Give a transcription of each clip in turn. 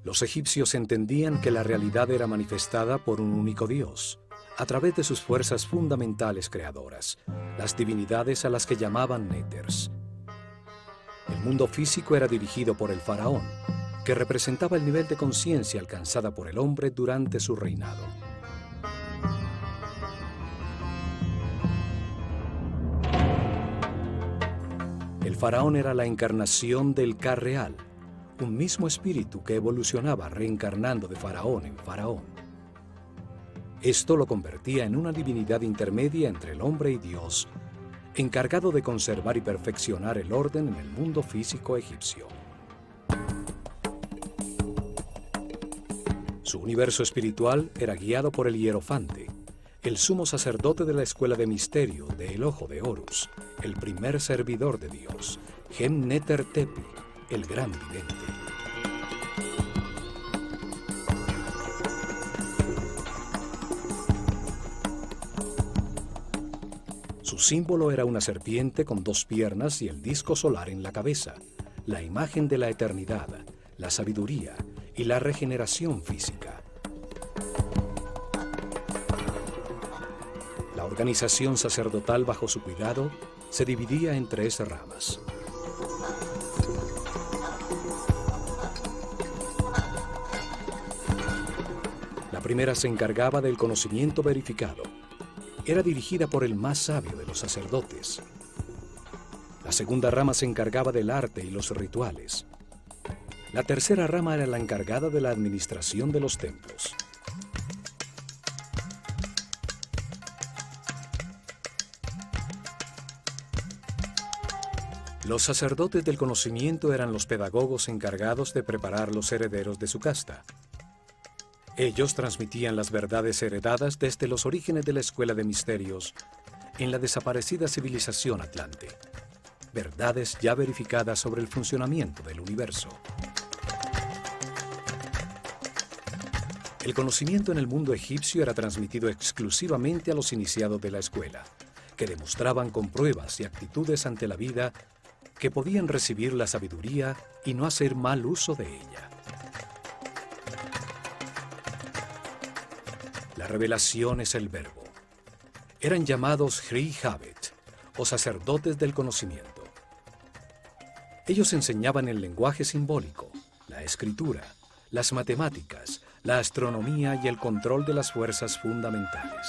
Los egipcios entendían que la realidad era manifestada por un único Dios, a través de sus fuerzas fundamentales creadoras, las divinidades a las que llamaban néters. El mundo físico era dirigido por el faraón, que representaba el nivel de conciencia alcanzada por el hombre durante su reinado. El faraón era la encarnación del Ka real, un mismo espíritu que evolucionaba reencarnando de faraón en faraón. Esto lo convertía en una divinidad intermedia entre el hombre y Dios, encargado de conservar y perfeccionar el orden en el mundo físico egipcio. Su universo espiritual era guiado por el hierofante, el sumo sacerdote de la escuela de misterio del Ojo de Horus, el primer servidor de Dios, Gen-Neter-Tepi, el gran vidente. Su símbolo era una serpiente con 2 piernas y el disco solar en la cabeza, la imagen de la eternidad, la sabiduría y la regeneración física. La organización sacerdotal bajo su cuidado se dividía en 3 ramas. La primera se encargaba del conocimiento verificado. Era dirigida por el más sabio de los sacerdotes. La segunda rama se encargaba del arte y los rituales. La tercera rama era la encargada de la administración de los templos. Los sacerdotes del conocimiento eran los pedagogos encargados de preparar los herederos de su casta. Ellos transmitían las verdades heredadas desde los orígenes de la Escuela de Misterios en la desaparecida civilización atlante. Verdades ya verificadas sobre el funcionamiento del universo. El conocimiento en el mundo egipcio era transmitido exclusivamente a los iniciados de la escuela, que demostraban con pruebas y actitudes ante la vida que podían recibir la sabiduría y no hacer mal uso de ella. La revelación es el verbo. Eran llamados Hri Habet, o sacerdotes del conocimiento. Ellos enseñaban el lenguaje simbólico, la escritura, las matemáticas, la astronomía y el control de las fuerzas fundamentales.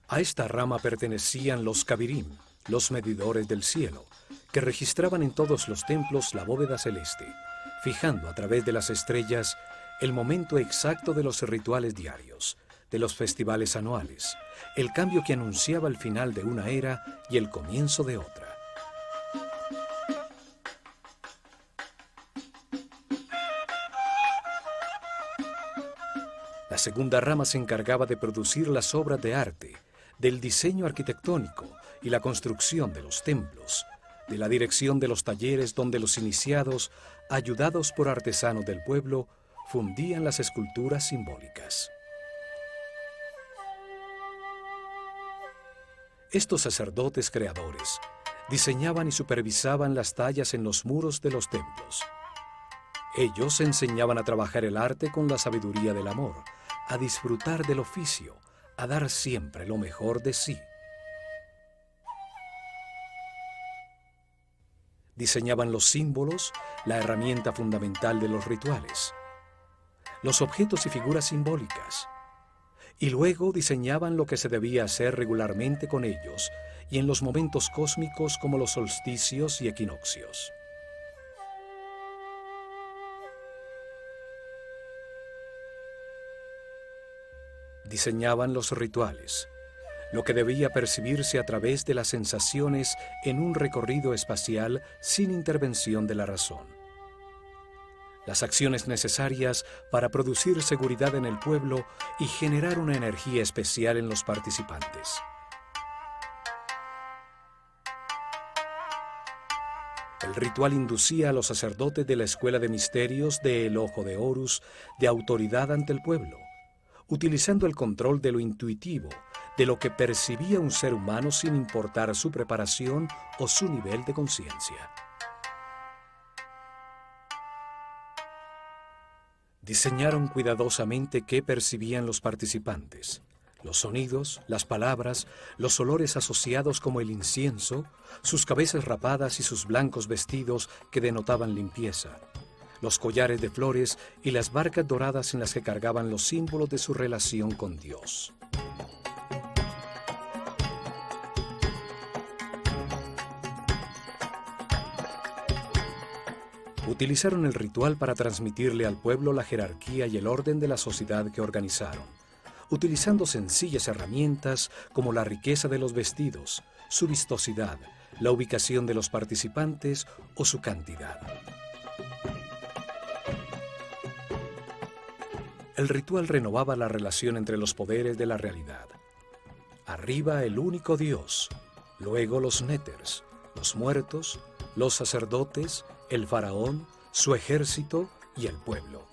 A esta rama pertenecían los Kabirim, los medidores del cielo, que registraban en todos los templos la bóveda celeste, fijando a través de las estrellas el momento exacto de los rituales diarios, de los festivales anuales, el cambio que anunciaba el final de una era y el comienzo de otra. La segunda rama se encargaba de producir las obras de arte, del diseño arquitectónico y la construcción de los templos, de la dirección de los talleres donde los iniciados, ayudados por artesanos del pueblo, fundían las esculturas simbólicas. Estos sacerdotes creadores diseñaban y supervisaban las tallas en los muros de los templos. Ellos enseñaban a trabajar el arte con la sabiduría del amor, a disfrutar del oficio, a dar siempre lo mejor de sí. Diseñaban los símbolos, la herramienta fundamental de los rituales, los objetos y figuras simbólicas, y luego diseñaban lo que se debía hacer regularmente con ellos y en los momentos cósmicos como los solsticios y equinoccios. Diseñaban los rituales, lo que debía percibirse a través de las sensaciones en un recorrido espacial sin intervención de la razón. Las acciones necesarias para producir seguridad en el pueblo y generar una energía especial en los participantes. El ritual inducía a los sacerdotes de la Escuela de Misterios del Ojo de Horus de autoridad ante el pueblo, utilizando el control de lo intuitivo, de lo que percibía un ser humano sin importar su preparación o su nivel de conciencia. Diseñaron cuidadosamente qué percibían los participantes. Los sonidos, las palabras, los olores asociados como el incienso, sus cabezas rapadas y sus blancos vestidos que denotaban limpieza, los collares de flores y las barcas doradas en las que cargaban los símbolos de su relación con Dios. Utilizaron el ritual para transmitirle al pueblo la jerarquía y el orden de la sociedad que organizaron, utilizando sencillas herramientas como la riqueza de los vestidos, su vistosidad, la ubicación de los participantes o su cantidad. El ritual renovaba la relación entre los poderes de la realidad. Arriba el único Dios, luego los néters, los muertos, los sacerdotes, el faraón, su ejército y el pueblo.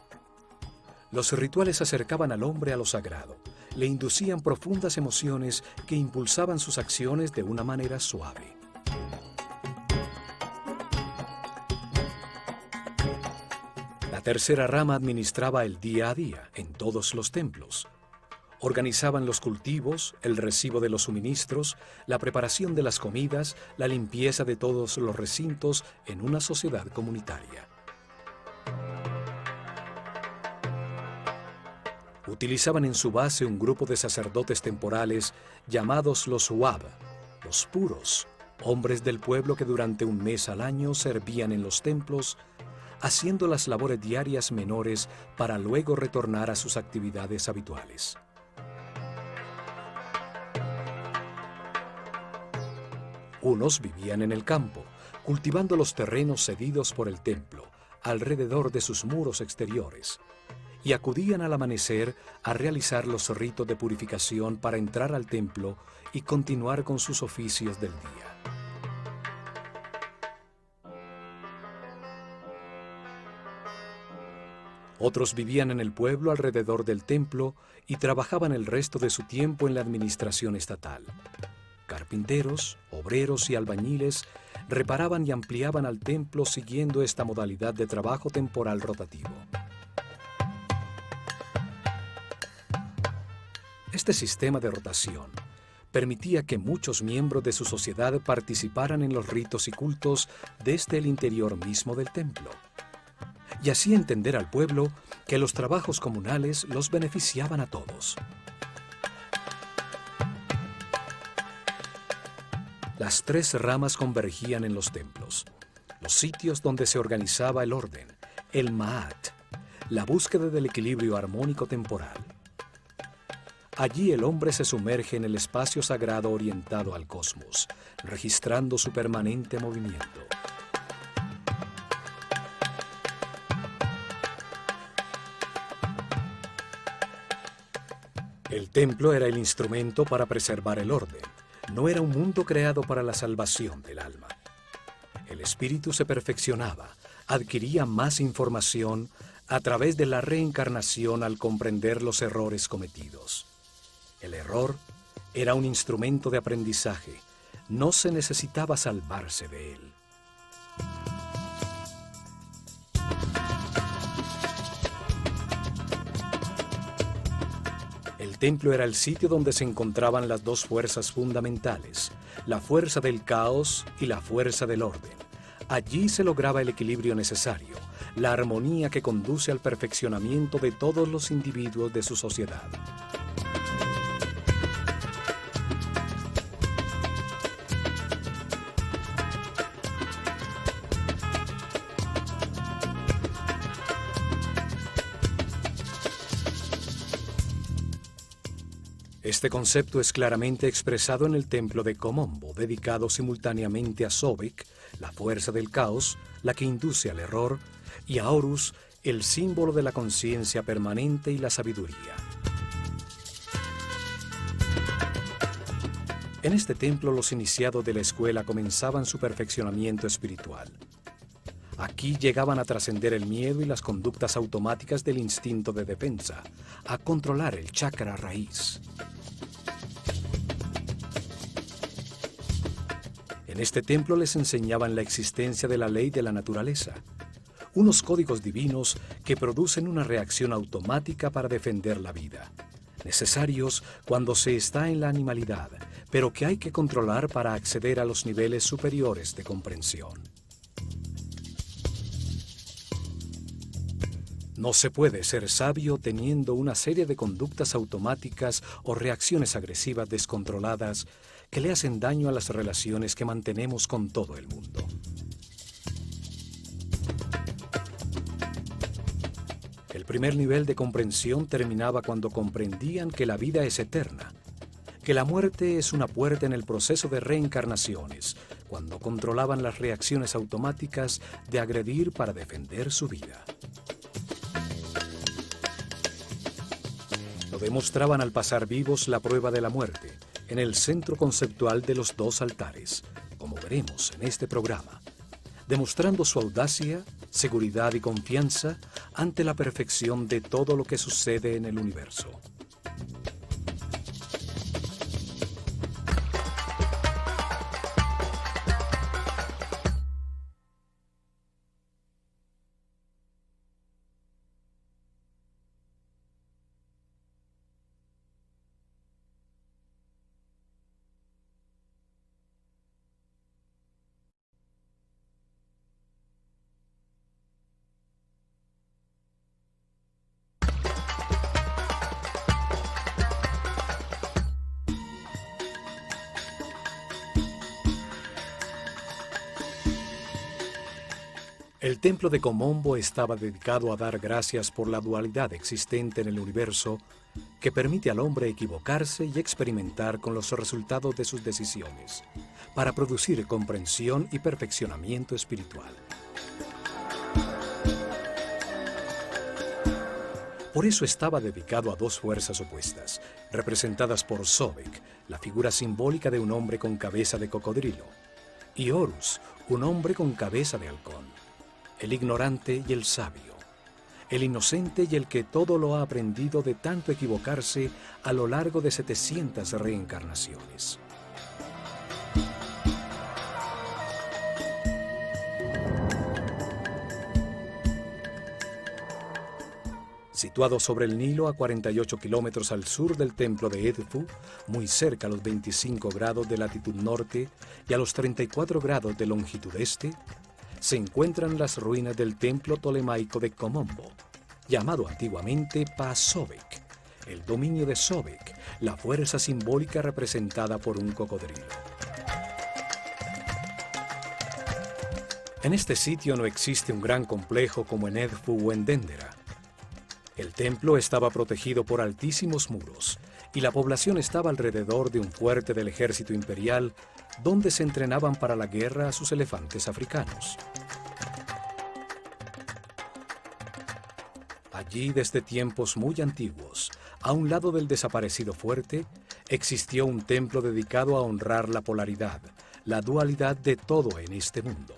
Los rituales acercaban al hombre a lo sagrado, le inducían profundas emociones que impulsaban sus acciones de una manera suave. La tercera rama administraba el día a día en todos los templos. Organizaban los cultivos, el recibo de los suministros, la preparación de las comidas, la limpieza de todos los recintos en una sociedad comunitaria. Utilizaban en su base un grupo de sacerdotes temporales llamados los Huab, los puros, hombres del pueblo que durante un mes al año servían en los templos, haciendo las labores diarias menores para luego retornar a sus actividades habituales. Unos vivían en el campo, cultivando los terrenos cedidos por el templo, alrededor de sus muros exteriores, y acudían al amanecer a realizar los ritos de purificación para entrar al templo y continuar con sus oficios del día. Otros vivían en el pueblo alrededor del templo y trabajaban el resto de su tiempo en la administración estatal. Carpinteros, obreros y albañiles reparaban y ampliaban al templo siguiendo esta modalidad de trabajo temporal rotativo. Este sistema de rotación permitía que muchos miembros de su sociedad participaran en los ritos y cultos desde el interior mismo del templo, y así entender al pueblo que los trabajos comunales los beneficiaban a todos. Las tres ramas convergían en los templos, los sitios donde se organizaba el orden, el Ma'at, la búsqueda del equilibrio armónico temporal. Allí el hombre se sumerge en el espacio sagrado orientado al cosmos, registrando su permanente movimiento. El templo era el instrumento para preservar el orden. No era un mundo creado para la salvación del alma. El espíritu se perfeccionaba, adquiría más información a través de la reencarnación al comprender los errores cometidos. El error era un instrumento de aprendizaje, no se necesitaba salvarse de él. El templo era el sitio donde se encontraban las dos fuerzas fundamentales, la fuerza del caos y la fuerza del orden. Allí se lograba el equilibrio necesario, la armonía que conduce al perfeccionamiento de todos los individuos de su sociedad. Este concepto es claramente expresado en el templo de Komombo, dedicado simultáneamente a Sobek, la fuerza del caos, la que induce al error, y a Horus, el símbolo de la conciencia permanente y la sabiduría. En este templo los iniciados de la escuela comenzaban su perfeccionamiento espiritual. Aquí llegaban a trascender el miedo y las conductas automáticas del instinto de defensa, a controlar el chakra raíz. En este templo les enseñaban la existencia de la ley de la naturaleza, unos códigos divinos que producen una reacción automática para defender la vida, necesarios cuando se está en la animalidad, pero que hay que controlar para acceder a los niveles superiores de comprensión. No se puede ser sabio teniendo una serie de conductas automáticas o reacciones agresivas descontroladas que le hacen daño a las relaciones que mantenemos con todo el mundo. El primer nivel de comprensión terminaba cuando comprendían que la vida es eterna, que la muerte es una puerta en el proceso de reencarnaciones, cuando controlaban las reacciones automáticas de agredir para defender su vida. Lo demostraban al pasar vivos la prueba de la muerte, en el centro conceptual de los dos altares, como veremos en este programa, demostrando su audacia, seguridad y confianza ante la perfección de todo lo que sucede en el universo. El templo de Komombo estaba dedicado a dar gracias por la dualidad existente en el universo que permite al hombre equivocarse y experimentar con los resultados de sus decisiones, para producir comprensión y perfeccionamiento espiritual. Por eso estaba dedicado a dos fuerzas opuestas, representadas por Sobek, la figura simbólica de un hombre con cabeza de cocodrilo, y Horus, un hombre con cabeza de halcón. El ignorante y el sabio, el inocente y el que todo lo ha aprendido de tanto equivocarse a lo largo de 700 reencarnaciones. Situado sobre el Nilo a 48 kilómetros al sur del templo de Edfu, muy cerca a los 25 grados de latitud norte y a los 34 grados de longitud este, se encuentran las ruinas del templo tolemaico de Komombo, llamado antiguamente Pa-Sobek, el dominio de Sobek, la fuerza simbólica representada por un cocodrilo. En este sitio no existe un gran complejo como en Edfu o en Dendera. El templo estaba protegido por altísimos muros y la población estaba alrededor de un fuerte del ejército imperial donde se entrenaban para la guerra a sus elefantes africanos. Allí, desde tiempos muy antiguos, a un lado del desaparecido fuerte, existió un templo dedicado a honrar la polaridad, la dualidad de todo en este mundo.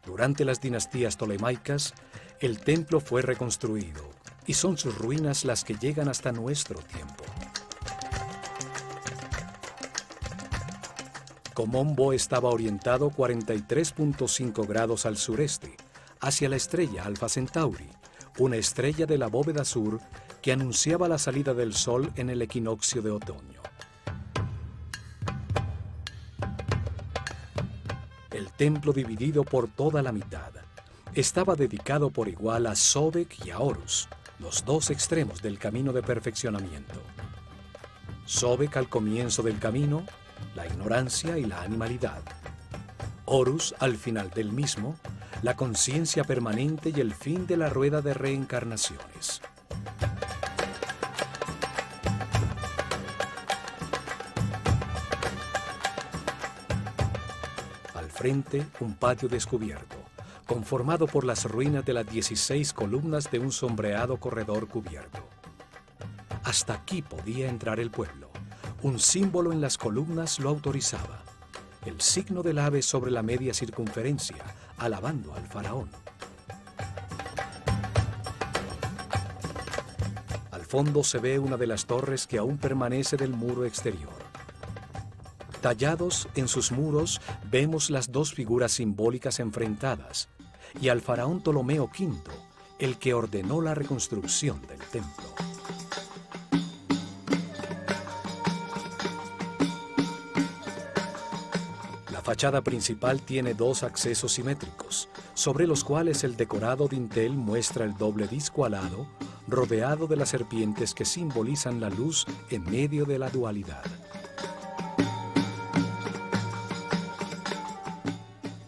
Durante las dinastías tolemaicas, el templo fue reconstruido y son sus ruinas las que llegan hasta nuestro tiempo. Komombo estaba orientado 43.5 grados al sureste, hacia la estrella Alfa Centauri, una estrella de la bóveda sur que anunciaba la salida del sol en el equinoccio de otoño. El templo, dividido por toda la mitad, estaba dedicado por igual a Sobek y a Horus, los dos extremos del camino de perfeccionamiento. Sobek al comienzo del camino, la ignorancia y la animalidad. Horus al final del mismo, la conciencia permanente y el fin de la rueda de reencarnaciones. Al frente, un patio descubierto, conformado por las ruinas de las 16 columnas de un sombreado corredor cubierto. Hasta aquí podía entrar el pueblo. Un símbolo en las columnas lo autorizaba. El signo del ave sobre la media circunferencia, alabando al faraón. Al fondo se ve una de las torres que aún permanece del muro exterior. Tallados en sus muros vemos las dos figuras simbólicas enfrentadas, y al faraón Ptolomeo V, el que ordenó la reconstrucción del templo. La fachada principal tiene dos accesos simétricos, sobre los cuales el decorado dintel muestra el doble disco alado, rodeado de las serpientes que simbolizan la luz en medio de la dualidad.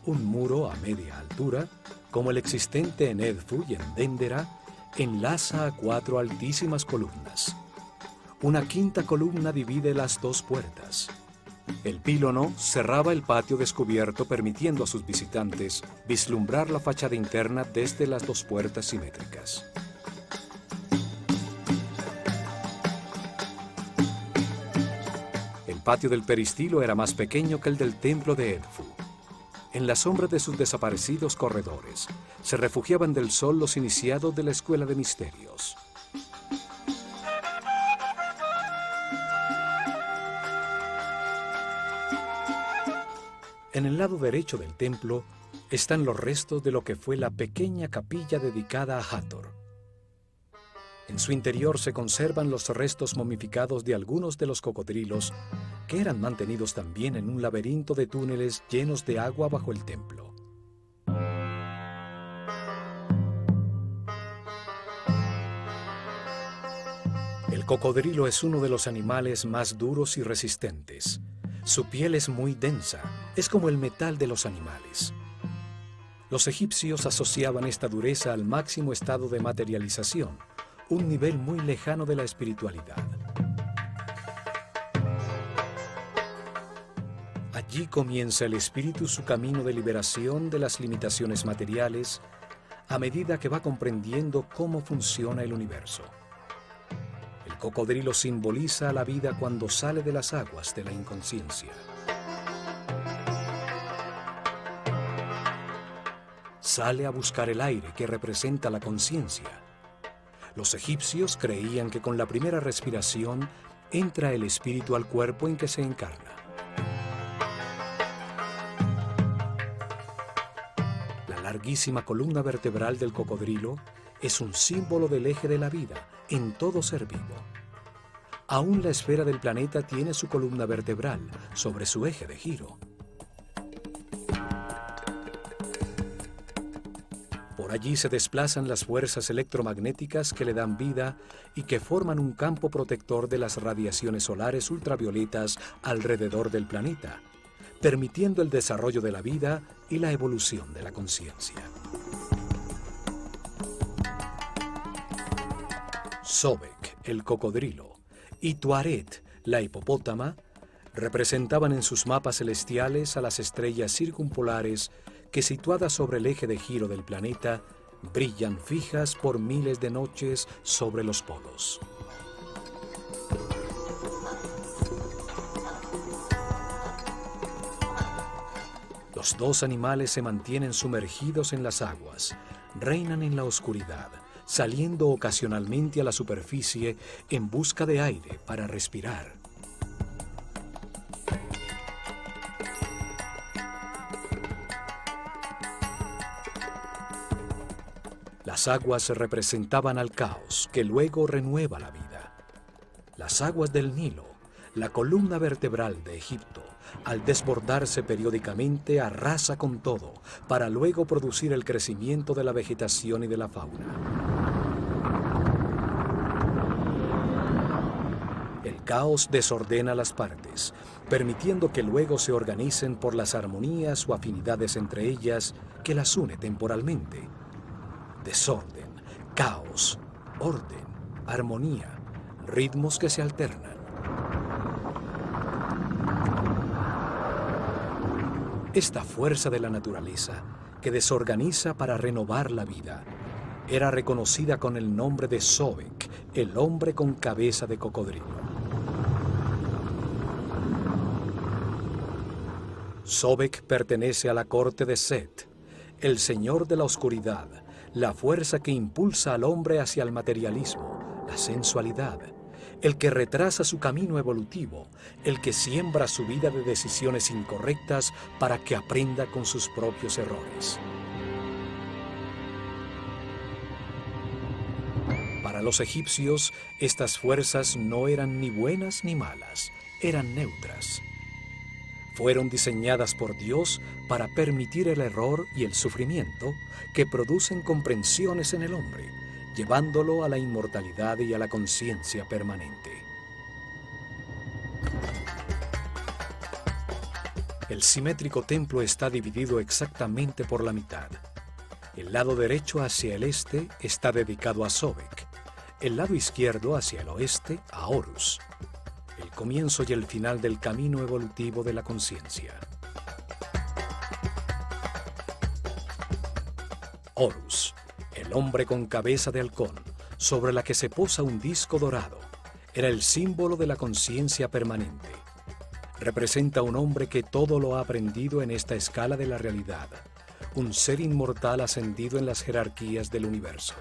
Un muro a media altura, como el existente en Edfu y en Dendera, enlaza a 4 altísimas columnas. Una quinta columna divide las dos puertas. El pílono cerraba el patio descubierto, permitiendo a sus visitantes vislumbrar la fachada interna desde las dos puertas simétricas. El patio del peristilo era más pequeño que el del templo de Edfu. En la sombra de sus desaparecidos corredores se refugiaban del sol los iniciados de la Escuela de Misterios. En el lado derecho del templo están los restos de lo que fue la pequeña capilla dedicada a Hathor. En su interior se conservan los restos momificados de algunos de los cocodrilos que eran mantenidos también en un laberinto de túneles llenos de agua bajo el templo. El cocodrilo es uno de los animales más duros y resistentes. Su piel es muy densa, es como el metal de los animales. Los egipcios asociaban esta dureza al máximo estado de materialización, un nivel muy lejano de la espiritualidad. Allí comienza el espíritu su camino de liberación de las limitaciones materiales a medida que va comprendiendo cómo funciona el universo. El cocodrilo simboliza la vida cuando sale de las aguas de la inconsciencia. Sale a buscar el aire que representa la conciencia. Los egipcios creían que con la primera respiración entra el espíritu al cuerpo en que se encarna. La larguísima columna vertebral del cocodrilo es un símbolo del eje de la vida en todo ser vivo. Aún la esfera del planeta tiene su columna vertebral sobre su eje de giro. Por allí se desplazan las fuerzas electromagnéticas que le dan vida y que forman un campo protector de las radiaciones solares ultravioletas alrededor del planeta, permitiendo el desarrollo de la vida y la evolución de la conciencia. Sobek, el cocodrilo, y Tuaret, la hipopótama, representaban en sus mapas celestiales a las estrellas circumpolares que, situadas sobre el eje de giro del planeta, brillan fijas por miles de noches sobre los polos. Los dos animales se mantienen sumergidos en las aguas, reinan en la oscuridad, saliendo ocasionalmente a la superficie en busca de aire para respirar. Las aguas representaban al caos, que luego renueva la vida. Las aguas del Nilo, la columna vertebral de Egipto, al desbordarse periódicamente, arrasa con todo, para luego producir el crecimiento de la vegetación y de la fauna. El caos desordena las partes, permitiendo que luego se organicen por las armonías o afinidades entre ellas que las une temporalmente. Desorden, caos, orden, armonía, ritmos que se alternan. Esta fuerza de la naturaleza, que desorganiza para renovar la vida, era reconocida con el nombre de Sobek, el hombre con cabeza de cocodrilo. Sobek pertenece a la corte de Set, el señor de la oscuridad, la fuerza que impulsa al hombre hacia el materialismo, la sensualidad, el que retrasa su camino evolutivo, el que siembra su vida de decisiones incorrectas para que aprenda con sus propios errores. Para los egipcios, estas fuerzas no eran ni buenas ni malas, eran neutras. Fueron diseñadas por Dios para permitir el error y el sufrimiento que producen comprensiones en el hombre, llevándolo a la inmortalidad y a la conciencia permanente. El simétrico templo está dividido exactamente por la mitad. El lado derecho hacia el este está dedicado a Sobek, el lado izquierdo hacia el oeste a Horus, el comienzo y el final del camino evolutivo de la conciencia. Horus, el hombre con cabeza de halcón, sobre la que se posa un disco dorado, era el símbolo de la conciencia permanente. Representa a un hombre que todo lo ha aprendido en esta escala de la realidad, un ser inmortal ascendido en las jerarquías del universo.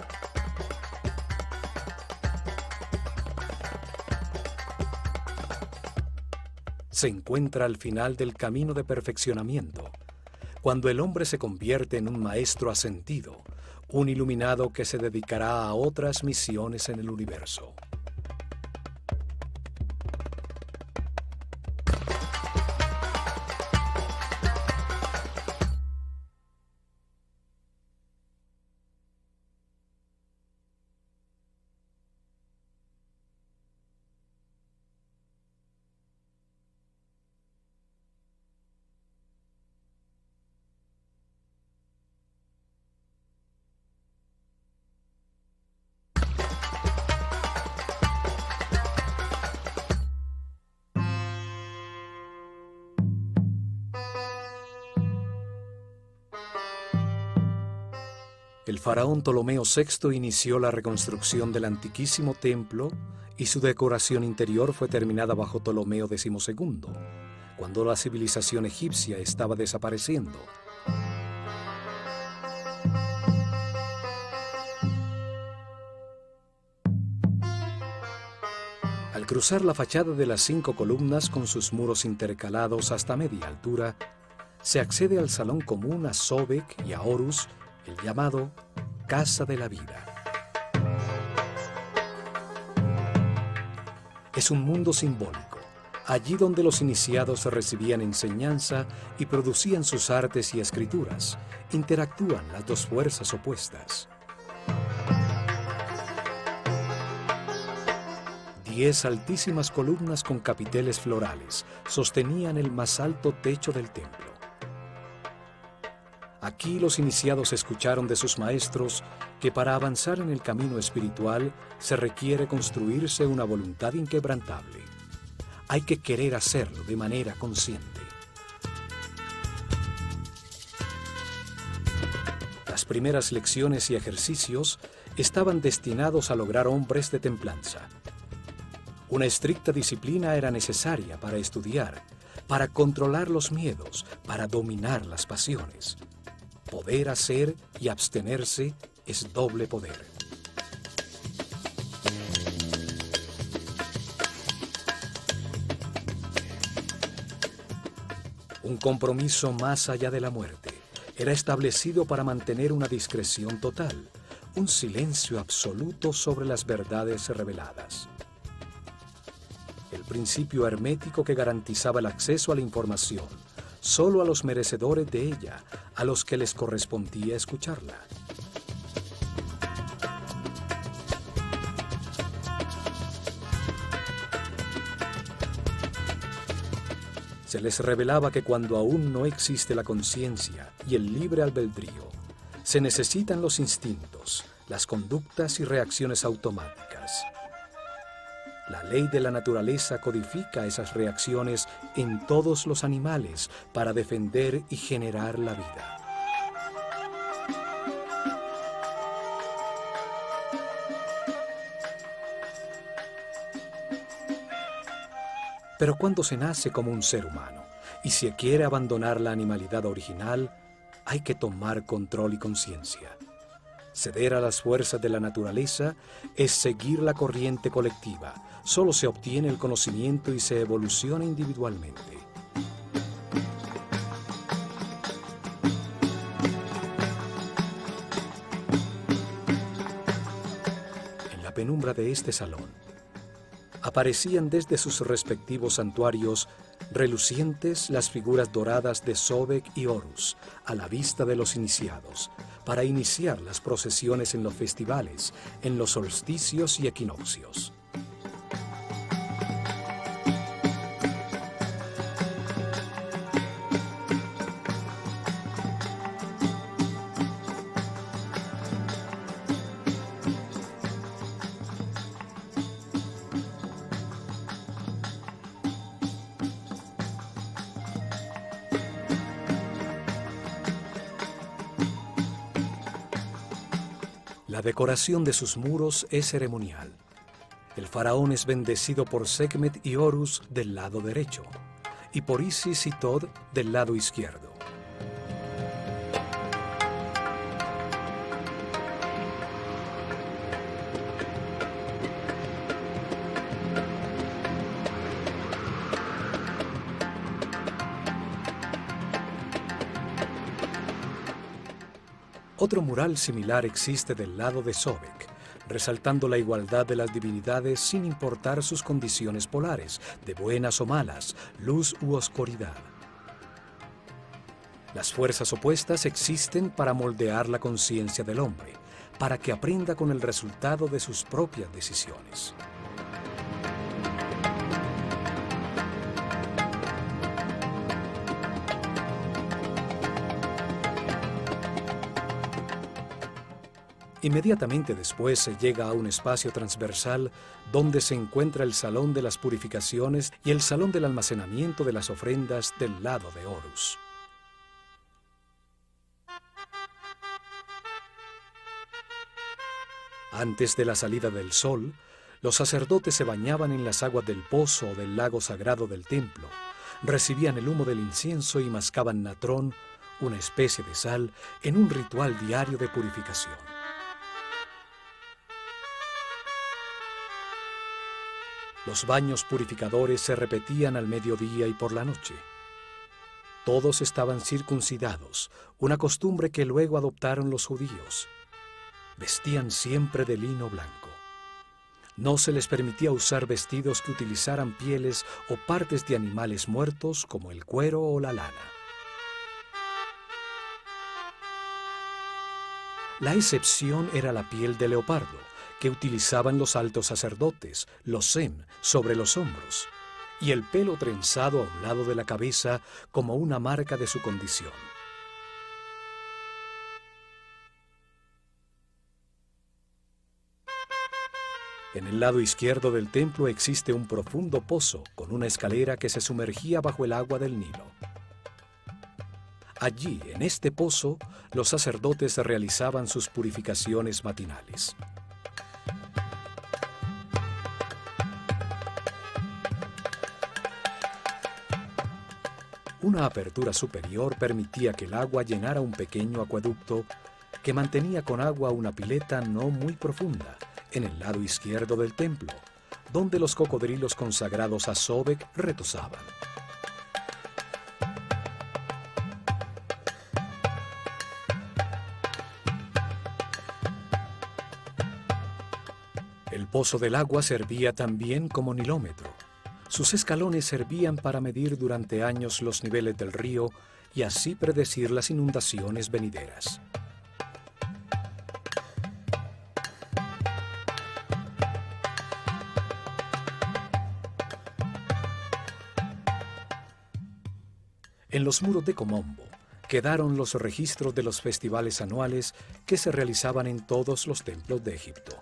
Se encuentra al final del camino de perfeccionamiento, cuando el hombre se convierte en un maestro ascendido, un iluminado que se dedicará a otras misiones en el universo. El faraón Ptolomeo VI inició la reconstrucción del antiquísimo templo y su decoración interior fue terminada bajo Ptolomeo XII, cuando la civilización egipcia estaba desapareciendo. Al cruzar la fachada de las 5 columnas con sus muros intercalados hasta media altura, se accede al salón común a Sobek y a Horus, el llamado Casa de la Vida. Es un mundo simbólico, allí donde los iniciados recibían enseñanza y producían sus artes y escrituras. Interactúan las dos fuerzas opuestas. 10 altísimas columnas con capiteles florales sostenían el más alto techo del templo. Aquí los iniciados escucharon de sus maestros que para avanzar en el camino espiritual se requiere construirse una voluntad inquebrantable. Hay que querer hacerlo de manera consciente. Las primeras lecciones y ejercicios estaban destinados a lograr hombres de templanza. Una estricta disciplina era necesaria para estudiar, para controlar los miedos, para dominar las pasiones. Poder hacer y abstenerse es doble poder. Un compromiso más allá de la muerte era establecido para mantener una discreción total, un silencio absoluto sobre las verdades reveladas. El principio hermético que garantizaba el acceso a la información solo a los merecedores de ella, a los que les correspondía escucharla. Se les revelaba que cuando aún no existe la conciencia y el libre albedrío, se necesitan los instintos, las conductas y reacciones automáticas. La ley de la naturaleza codifica esas reacciones en todos los animales para defender y generar la vida. Pero cuando se nace como un ser humano y se quiere abandonar la animalidad original, hay que tomar control y conciencia. Ceder a las fuerzas de la naturaleza es seguir la corriente colectiva. Solo se obtiene el conocimiento y se evoluciona individualmente. penumbra de este salón, aparecían desde sus respectivos santuarios relucientes las figuras doradas de Sobek y Horus a la vista de los iniciados, para iniciar las procesiones en los festivales, en los solsticios y equinoccios. La decoración de sus muros es ceremonial. El faraón es bendecido por Sekhmet y Horus del lado derecho, y por Isis y Tod del lado izquierdo. Otro mural similar existe del lado de Sobek, resaltando la igualdad de las divinidades sin importar sus condiciones polares, de buenas o malas, luz u oscuridad. Las fuerzas opuestas existen para moldear la conciencia del hombre, para que aprenda con el resultado de sus propias decisiones. Inmediatamente después se llega a un espacio transversal donde se encuentra el Salón de las Purificaciones y el Salón del Almacenamiento de las Ofrendas del lado de Horus. Antes de la salida del sol, los sacerdotes se bañaban en las aguas del pozo o del lago sagrado del templo, recibían el humo del incienso y mascaban natrón, una especie de sal, en un ritual diario de purificación. Los baños purificadores se repetían al mediodía y por la noche. Todos estaban circuncidados, una costumbre que luego adoptaron los judíos. Vestían siempre de lino blanco. No se les permitía usar vestidos que utilizaran pieles o partes de animales muertos como el cuero o la lana. La excepción era la piel de leopardo, que utilizaban los altos sacerdotes, los sem, sobre los hombros, y el pelo trenzado a un lado de la cabeza como una marca de su condición. En el lado izquierdo del templo existe un profundo pozo con una escalera que se sumergía bajo el agua del Nilo. Allí, en este pozo, los sacerdotes realizaban sus purificaciones matinales. Una apertura superior permitía que el agua llenara un pequeño acueducto que mantenía con agua una pileta no muy profunda en el lado izquierdo del templo, donde los cocodrilos consagrados a Sobek retozaban. El pozo del agua servía también como nilómetro. Sus escalones servían para medir durante años los niveles del río y así predecir las inundaciones venideras. En los muros de Komombo quedaron los registros de los festivales anuales que se realizaban en todos los templos de Egipto.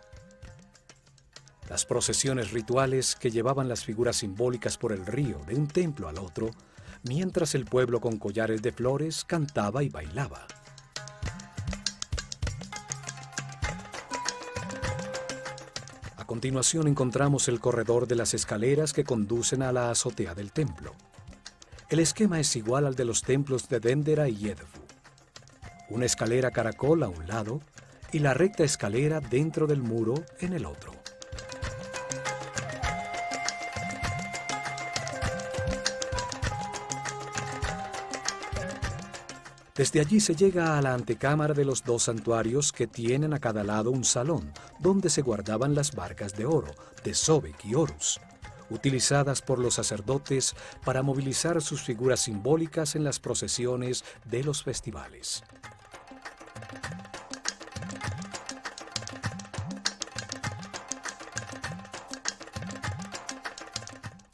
Las procesiones rituales que llevaban las figuras simbólicas por el río de un templo al otro, mientras el pueblo con collares de flores cantaba y bailaba. A continuación encontramos el corredor de las escaleras que conducen a la azotea del templo. El esquema es igual al de los templos de Dendera y Edfu. Una escalera caracol a un lado y la recta escalera dentro del muro en el otro. Desde allí se llega a la antecámara de los dos santuarios que tienen a cada lado un salón, donde se guardaban las barcas de oro, de Sobek y Horus, utilizadas por los sacerdotes para movilizar sus figuras simbólicas en las procesiones de los festivales.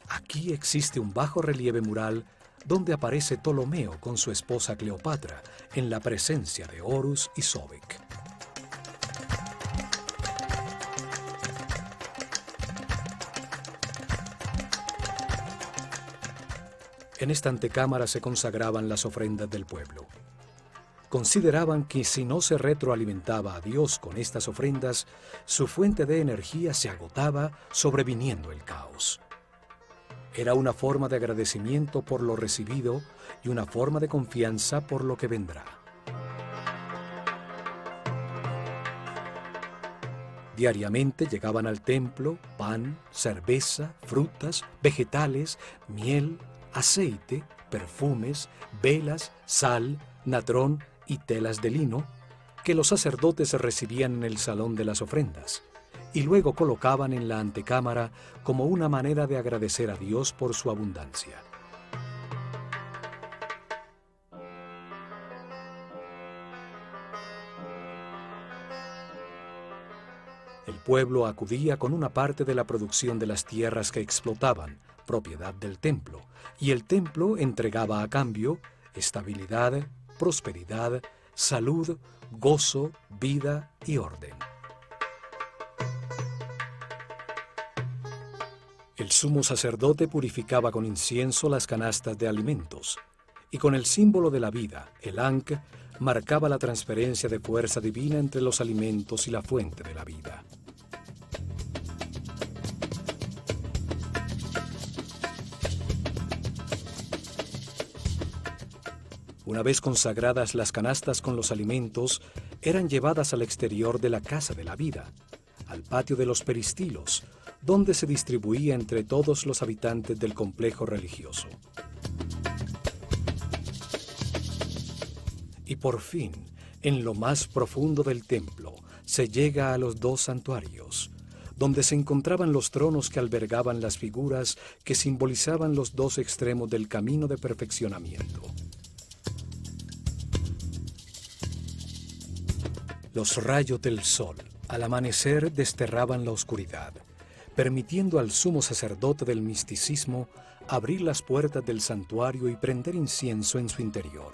Aquí existe un bajo relieve mural donde aparece Ptolomeo con su esposa Cleopatra en la presencia de Horus y Sobek. En esta antecámara se consagraban las ofrendas del pueblo. Consideraban que si no se retroalimentaba a Dios con estas ofrendas, su fuente de energía se agotaba, sobreviniendo el caos. Era una forma de agradecimiento por lo recibido y una forma de confianza por lo que vendrá. Diariamente llegaban al templo pan, cerveza, frutas, vegetales, miel, aceite, perfumes, velas, sal, natrón y telas de lino, que los sacerdotes recibían en el salón de las ofrendas, y luego colocaban en la antecámara como una manera de agradecer a Dios por su abundancia. El pueblo acudía con una parte de la producción de las tierras que explotaban, propiedad del templo, y el templo entregaba a cambio estabilidad, prosperidad, salud, gozo, vida y orden. El sumo sacerdote purificaba con incienso las canastas de alimentos, y con el símbolo de la vida, el Ankh, marcaba la transferencia de fuerza divina entre los alimentos y la fuente de la vida. Una vez consagradas las canastas con los alimentos, eran llevadas al exterior de la casa de la vida, al patio de los peristilos, donde se distribuía entre todos los habitantes del complejo religioso. Y por fin, en lo más profundo del templo, se llega a los dos santuarios, donde se encontraban los tronos que albergaban las figuras que simbolizaban los dos extremos del camino de perfeccionamiento. Los rayos del sol, al amanecer, desterraban la oscuridad, permitiendo al sumo sacerdote del misticismo abrir las puertas del santuario y prender incienso en su interior.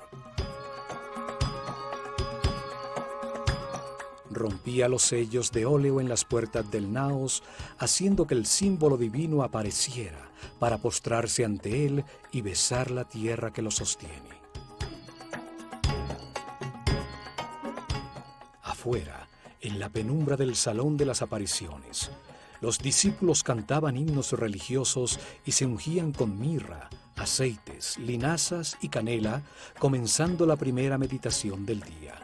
Rompía los sellos de óleo en las puertas del naos, haciendo que el símbolo divino apareciera para postrarse ante él y besar la tierra que lo sostiene. Afuera, en la penumbra del salón de las apariciones, los discípulos cantaban himnos religiosos y se ungían con mirra, aceites, linazas y canela, comenzando la primera meditación del día.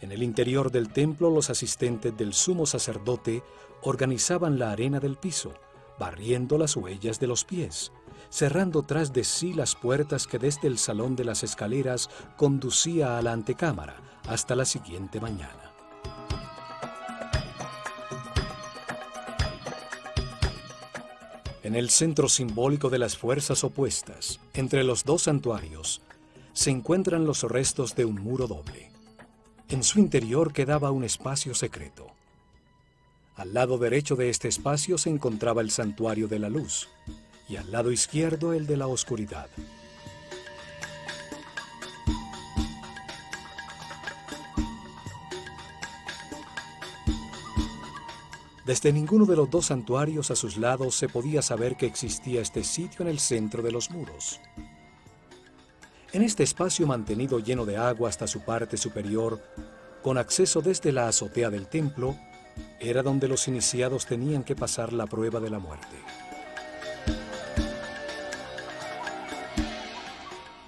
En el interior del templo, los asistentes del sumo sacerdote organizaban la arena del piso, barriendo las huellas de los pies, cerrando tras de sí las puertas que desde el salón de las escaleras conducía a la antecámara hasta la siguiente mañana. En el centro simbólico de las fuerzas opuestas, entre los dos santuarios, se encuentran los restos de un muro doble. En su interior quedaba un espacio secreto. Al lado derecho de este espacio se encontraba el santuario de la luz, y al lado izquierdo el de la oscuridad. Desde ninguno de los dos santuarios a sus lados se podía saber que existía este sitio en el centro de los muros. En este espacio mantenido lleno de agua hasta su parte superior, con acceso desde la azotea del templo, era donde los iniciados tenían que pasar la prueba de la muerte.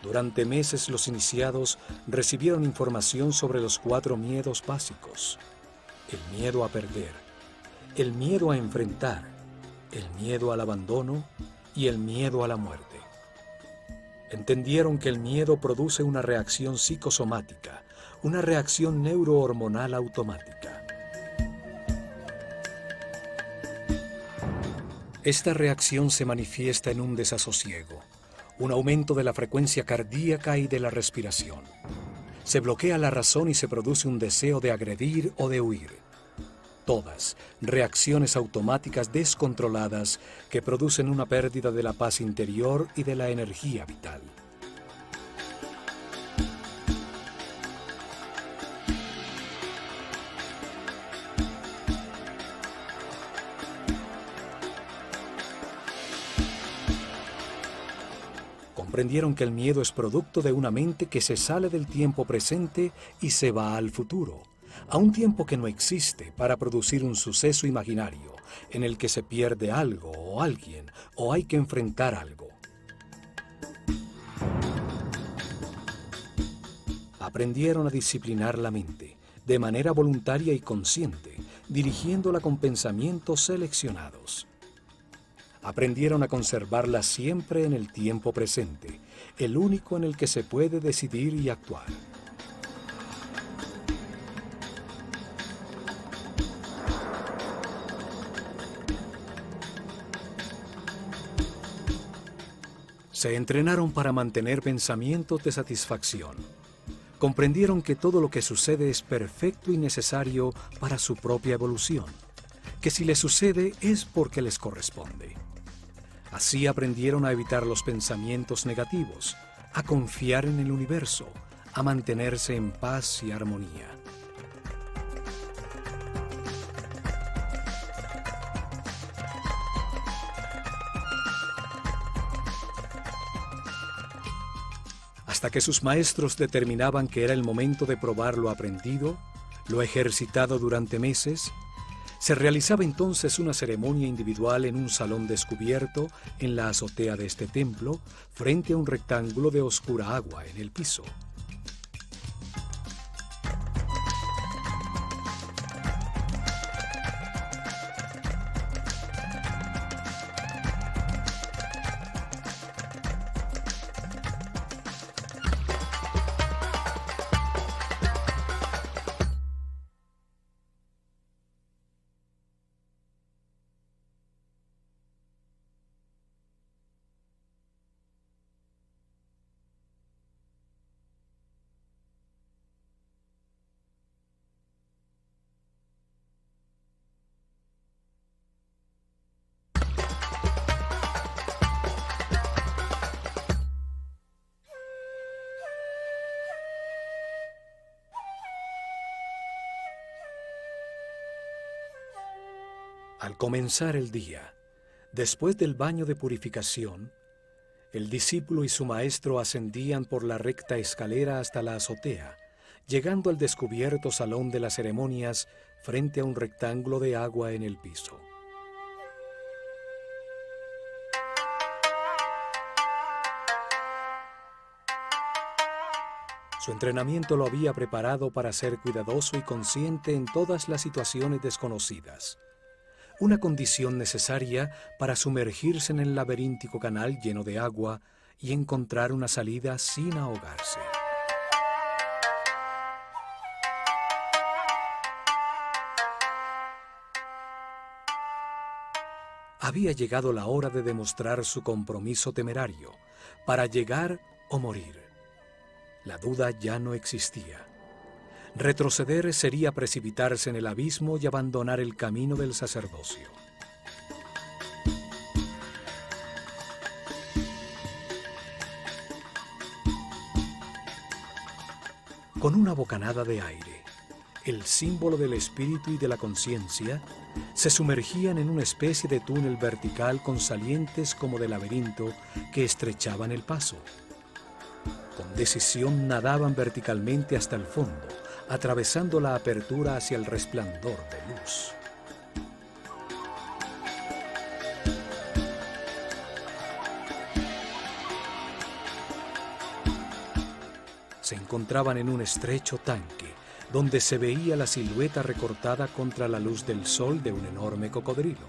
Durante meses los iniciados recibieron información sobre los 4 miedos básicos: el miedo a perder, el miedo a enfrentar, el miedo al abandono y el miedo a la muerte. Entendieron que el miedo produce una reacción psicosomática, una reacción neurohormonal automática. Esta reacción se manifiesta en un desasosiego, un aumento de la frecuencia cardíaca y de la respiración. Se bloquea la razón y se produce un deseo de agredir o de huir. Todas reacciones automáticas descontroladas que producen una pérdida de la paz interior y de la energía vital. Comprendieron que el miedo es producto de una mente que se sale del tiempo presente y se va al futuro, a un tiempo que no existe, para producir un suceso imaginario en el que se pierde algo o alguien o hay que enfrentar algo. Aprendieron a disciplinar la mente de manera voluntaria y consciente, dirigiéndola con pensamientos seleccionados. Aprendieron a conservarla siempre en el tiempo presente, el único en el que se puede decidir y actuar. Se entrenaron para mantener pensamientos de satisfacción. Comprendieron que todo lo que sucede es perfecto y necesario para su propia evolución, que si les sucede es porque les corresponde. Así aprendieron a evitar los pensamientos negativos, a confiar en el universo, a mantenerse en paz y armonía. Hasta que sus maestros determinaban que era el momento de probar lo aprendido, lo ejercitado durante meses. Se realizaba entonces una ceremonia individual en un salón descubierto en la azotea de este templo, frente a un rectángulo de oscura agua en el piso. Al comenzar el día, después del baño de purificación, el discípulo y su maestro ascendían por la recta escalera hasta la azotea, llegando al descubierto salón de las ceremonias frente a un rectángulo de agua en el piso. Su entrenamiento lo había preparado para ser cuidadoso y consciente en todas las situaciones desconocidas. Una condición necesaria para sumergirse en el laberíntico canal lleno de agua y encontrar una salida sin ahogarse. Había llegado la hora de demostrar su compromiso temerario, para llegar o morir. La duda ya no existía. Retroceder sería precipitarse en el abismo y abandonar el camino del sacerdocio. Con una bocanada de aire, el símbolo del espíritu y de la conciencia se sumergían en una especie de túnel vertical con salientes como de laberinto que estrechaban el paso. Con decisión nadaban verticalmente hasta el fondo, atravesando la apertura hacia el resplandor de luz. Se encontraban en un estrecho tanque, donde se veía la silueta recortada contra la luz del sol de un enorme cocodrilo.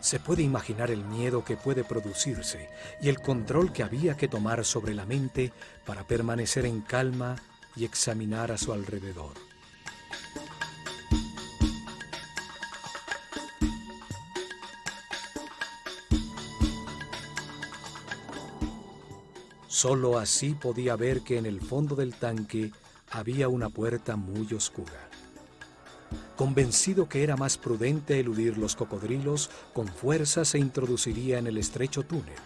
Se puede imaginar el miedo que puede producirse y el control que había que tomar sobre la mente para permanecer en calma y examinar a su alrededor. Solo así podía ver que en el fondo del tanque había una puerta muy oscura. Convencido que era más prudente eludir los cocodrilos, con fuerza se introduciría en el estrecho túnel.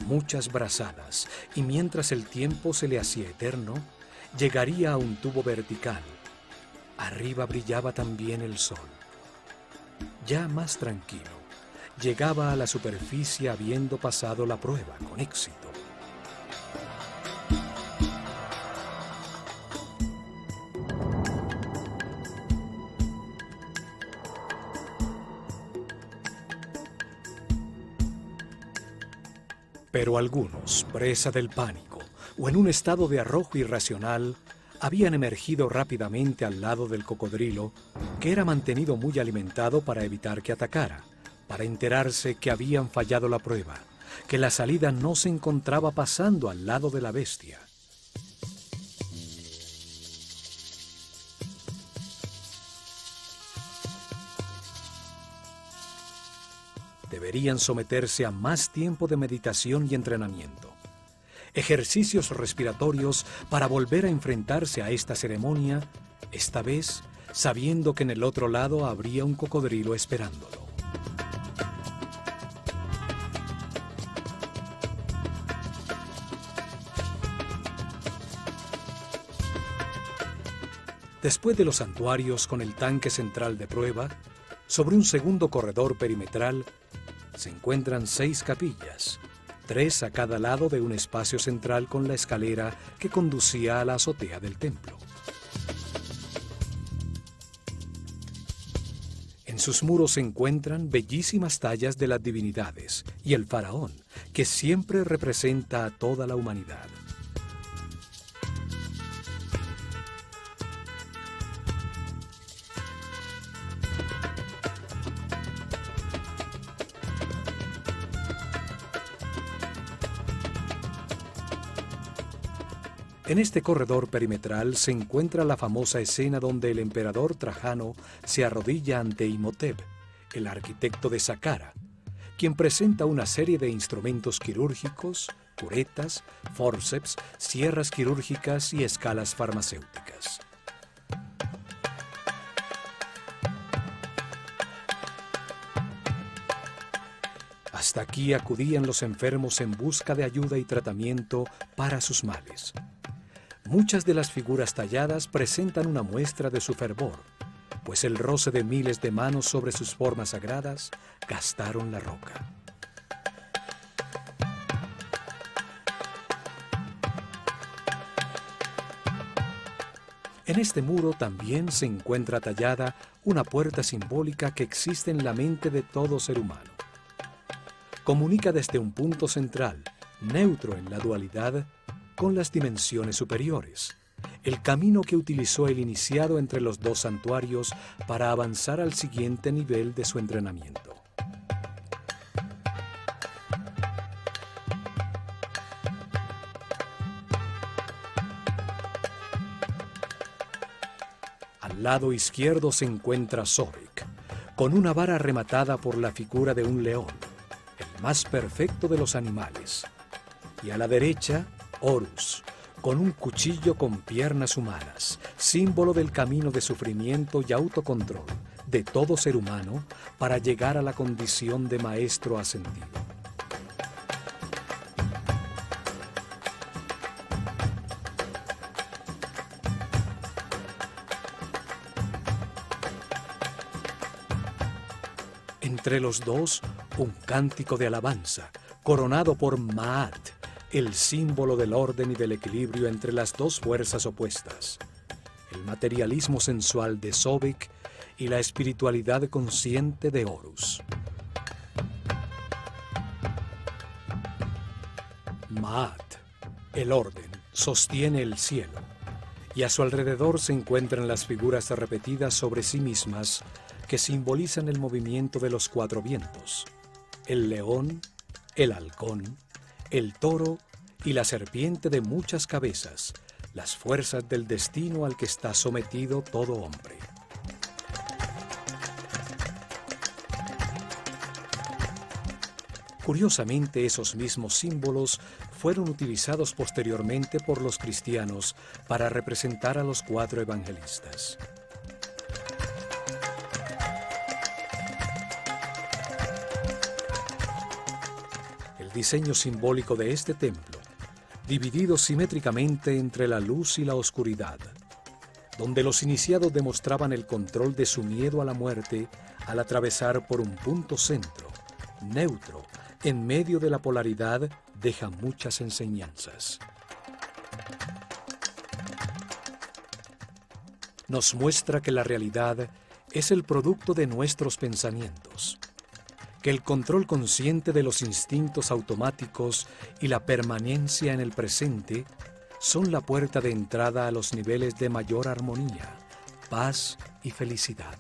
Muchas brazadas, y mientras el tiempo se le hacía eterno, llegaría a un tubo vertical. Arriba brillaba también el sol. Ya más tranquilo, llegaba a la superficie habiendo pasado la prueba con éxito. Pero algunos, presa del pánico o en un estado de arrojo irracional, habían emergido rápidamente al lado del cocodrilo, que era mantenido muy alimentado para evitar que atacara, para enterarse que habían fallado la prueba, que la salida no se encontraba pasando al lado de la bestia. Deberían someterse a más tiempo de meditación y entrenamiento. Ejercicios respiratorios para volver a enfrentarse a esta ceremonia, esta vez sabiendo que en el otro lado habría un cocodrilo esperándolo. Después de los santuarios con el tanque central de prueba, sobre un segundo corredor perimetral, se encuentran 6 capillas, 3 a cada lado de un espacio central con la escalera que conducía a la azotea del templo. En sus muros se encuentran bellísimas tallas de las divinidades y el faraón, que siempre representa a toda la humanidad. En este corredor perimetral se encuentra la famosa escena donde el emperador Trajano se arrodilla ante Imhotep, el arquitecto de Saqqara, quien presenta una serie de instrumentos quirúrgicos, curetas, fórceps, sierras quirúrgicas y escalas farmacéuticas. Hasta aquí acudían los enfermos en busca de ayuda y tratamiento para sus males. Muchas de las figuras talladas presentan una muestra de su fervor, pues el roce de miles de manos sobre sus formas sagradas gastaron la roca. En este muro también se encuentra tallada una puerta simbólica que existe en la mente de todo ser humano. Comunica desde un punto central, neutro en la dualidad, con las dimensiones superiores, el camino que utilizó el iniciado entre los 2 santuarios para avanzar al siguiente nivel de su entrenamiento. Al lado izquierdo se encuentra Sobek, con una vara rematada por la figura de un león, el más perfecto de los animales, y a la derecha, Horus, con un cuchillo con piernas humanas, símbolo del camino de sufrimiento y autocontrol de todo ser humano para llegar a la condición de maestro ascendido. Entre los dos, un cántico de alabanza, coronado por Maat, el símbolo del orden y del equilibrio entre las 2 fuerzas opuestas, el materialismo sensual de Sobek y la espiritualidad consciente de Horus. Maat, el orden, sostiene el cielo, y a su alrededor se encuentran las figuras repetidas sobre sí mismas que simbolizan el movimiento de los 4 vientos, el león, el halcón, el toro y la serpiente de muchas cabezas, las fuerzas del destino al que está sometido todo hombre. Curiosamente, esos mismos símbolos fueron utilizados posteriormente por los cristianos para representar a los 4 evangelistas. El diseño simbólico de este templo, dividido simétricamente entre la luz y la oscuridad, donde los iniciados demostraban el control de su miedo a la muerte al atravesar por un punto centro, neutro, en medio de la polaridad, deja muchas enseñanzas. Nos muestra que la realidad es el producto de nuestros pensamientos, que el control consciente de los instintos automáticos y la permanencia en el presente son la puerta de entrada a los niveles de mayor armonía, paz y felicidad.